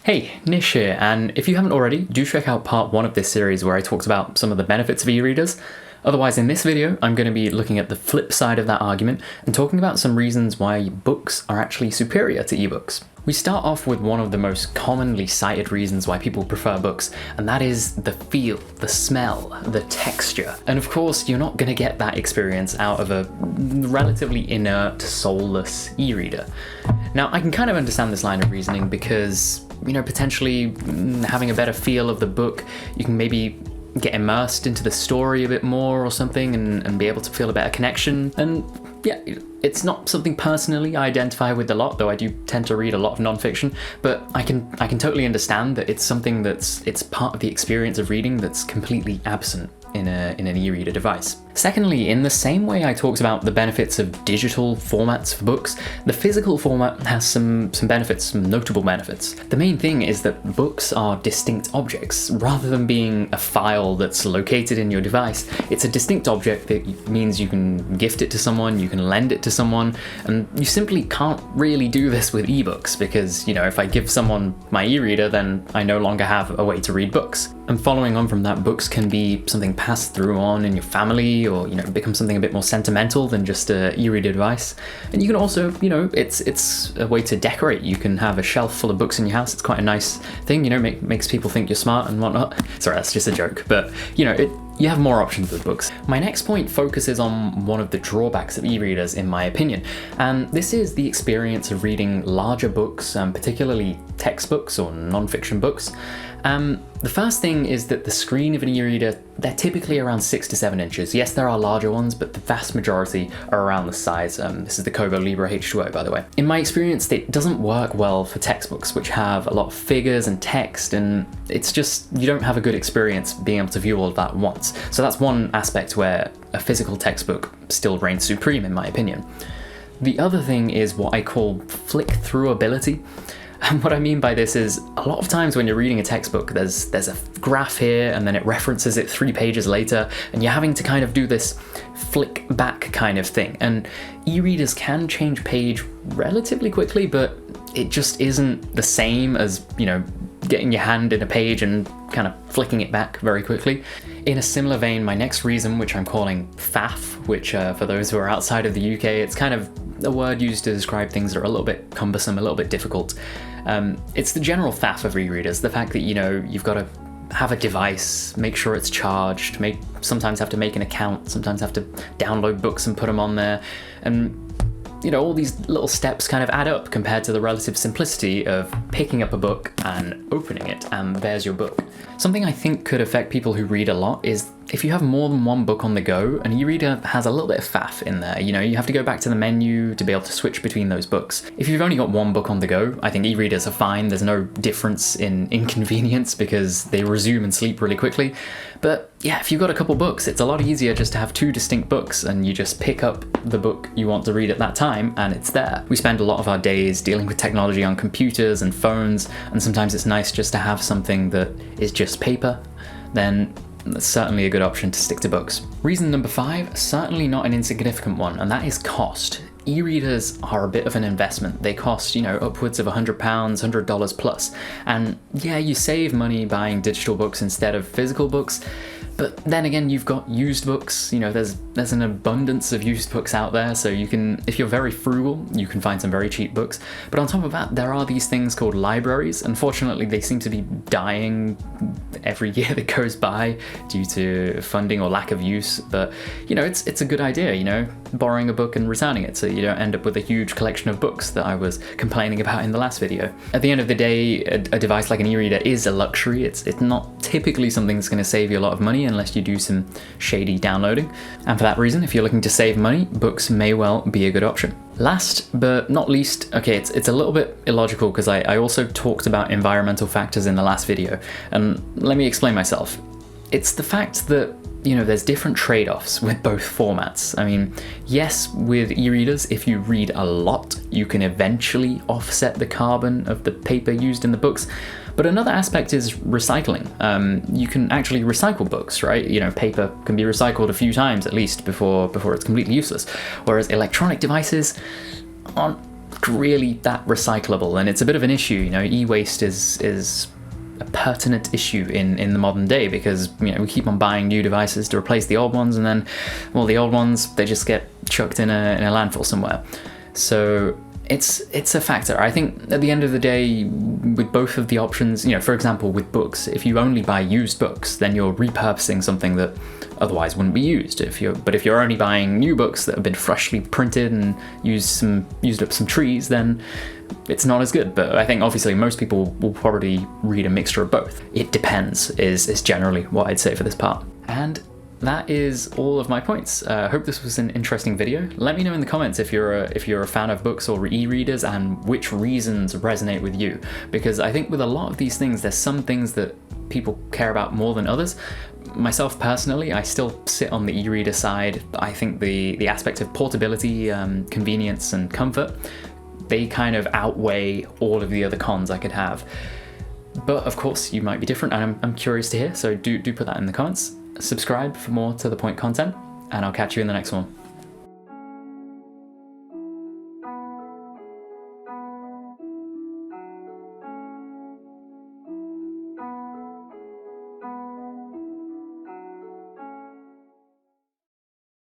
Hey, Nish here, and if you haven't already, do check out part 1 of this series where I talked about some of the benefits of e-readers. Otherwise, in this video, I'm going to be looking at the flip side of that argument and talking about some reasons why books are actually superior to ebooks. We start off with one of the most commonly cited reasons why people prefer books, and that is the feel, the smell, the texture. And of course, you're not going to get that experience out of a relatively inert, soulless e-reader. Now, I can kind of understand this line of reasoning because, potentially having a better feel of the book, you can maybe get immersed into the story a bit more or something and be able to feel a better connection. And yeah, it's not something personally I identify with a lot, though I do tend to read a lot of non-fiction, but I can totally understand that it's something it's part of the experience of reading that's completely absent in an e-reader device. Secondly, in the same way I talked about the benefits of digital formats for books, the physical format has some benefits, some notable benefits. The main thing is that books are distinct objects. Rather than being a file that's located in your device, it's a distinct object that means you can gift it to someone, you can lend it to someone, and you simply can't really do this with ebooks because, if I give someone my e-reader, then I no longer have a way to read books. And following on from that, books can be something passed through on in your family, or become something a bit more sentimental than just a e-reader device. And you can also, it's a way to decorate. You can have a shelf full of books in your house. It's quite a nice thing, makes people think you're smart and whatnot. Sorry, that's just a joke, but you have more options with books. My next point focuses on one of the drawbacks of e-readers, in my opinion, and this is the experience of reading larger books, particularly textbooks or non-fiction books. The first thing is that the screen of an e-reader, they're typically around 6 to 7 inches. Yes, there are larger ones, but the vast majority are around the size. This is the Kobo Libra H2O, by the way. In my experience, it doesn't work well for textbooks, which have a lot of figures and text, and it's just, you don't have a good experience being able to view all of that at once. So that's one aspect where a physical textbook still reigns supreme, in my opinion. The other thing is what I call flick-through ability. And what I mean by this is, a lot of times when you're reading a textbook, there's a graph here and then it references it 3 pages later, and you're having to kind of do this flick back kind of thing. And e-readers can change page relatively quickly, but it just isn't the same as, getting your hand in a page and kind of flicking it back very quickly. In a similar vein, my next reason, which I'm calling faff, which for those who are outside of the UK, it's kind of a word used to describe things that are a little bit cumbersome, a little bit difficult. It's the general faff of e-readers, the fact that, you've got to have a device, make sure it's charged, sometimes have to make an account, sometimes have to download books and put them on there, and all these little steps kind of add up compared to the relative simplicity of picking up a book and opening it, and there's your book. Something I think could affect people who read a lot is if you have more than one book on the go, an e-reader has a little bit of faff in there. You have to go back to the menu to be able to switch between those books. If you've only got one book on the go, I think e-readers are fine. There's no difference in inconvenience because they resume and sleep really quickly. But yeah, if you've got a couple books, it's a lot easier just to have 2 distinct books and you just pick up the book you want to read at that time and it's there. We spend a lot of our days dealing with technology on computers and phones, and sometimes it's nice just to have something that is just paper. Then that's certainly a good option to stick to books. Reason number 5, certainly not an insignificant one, and that is cost. E-readers are a bit of an investment. They cost, upwards of £100, $100 plus. And yeah, you save money buying digital books instead of physical books, but then again, you've got used books. There's an abundance of used books out there, so you can, if you're very frugal, you can find some very cheap books. But on top of that, there are these things called libraries. Unfortunately, they seem to be dying every year that goes by due to funding or lack of use. But it's a good idea, borrowing a book and returning it, so you don't end up with a huge collection of books that I was complaining about in the last video. At the end of the day, a device like an e-reader is a luxury. It's not typically something that's going to save you a lot of money unless you do some shady downloading. And for that reason, if you're looking to save money, books may well be a good option. Last but not least, okay, it's a little bit illogical because I also talked about environmental factors in the last video, and let me explain myself. It's the fact that there's different trade-offs with both formats. I mean, yes, with e-readers, if you read a lot, you can eventually offset the carbon of the paper used in the books. But another aspect is recycling. You can actually recycle books, right? Paper can be recycled a few times at least before it's completely useless. Whereas electronic devices aren't really that recyclable, and it's a bit of an issue. You know, e-waste is a pertinent issue in the modern day, because we keep on buying new devices to replace the old ones, and then, well, the old ones, they just get chucked in a landfill somewhere. So it's a factor. I think at the end of the day, with both of the options, for example, with books, if you only buy used books, then you're repurposing something that otherwise wouldn't be used. But if you're only buying new books that have been freshly printed and used up some trees, then it's not as good. But I think obviously most people will probably read a mixture of both. It depends is generally what I'd say for this part. And that is all of my points. I hope this was an interesting video. Let me know in the comments if you're a fan of books or e-readers, and which reasons resonate with you. Because I think with a lot of these things, there's some things that people care about more than others. Myself personally, I still sit on the e-reader side. I think the aspect of portability, convenience, and comfort, they kind of outweigh all of the other cons I could have. But of course, you might be different, and I'm curious to hear, so do put that in the comments. Subscribe for more to the point content, and I'll catch you in the next one.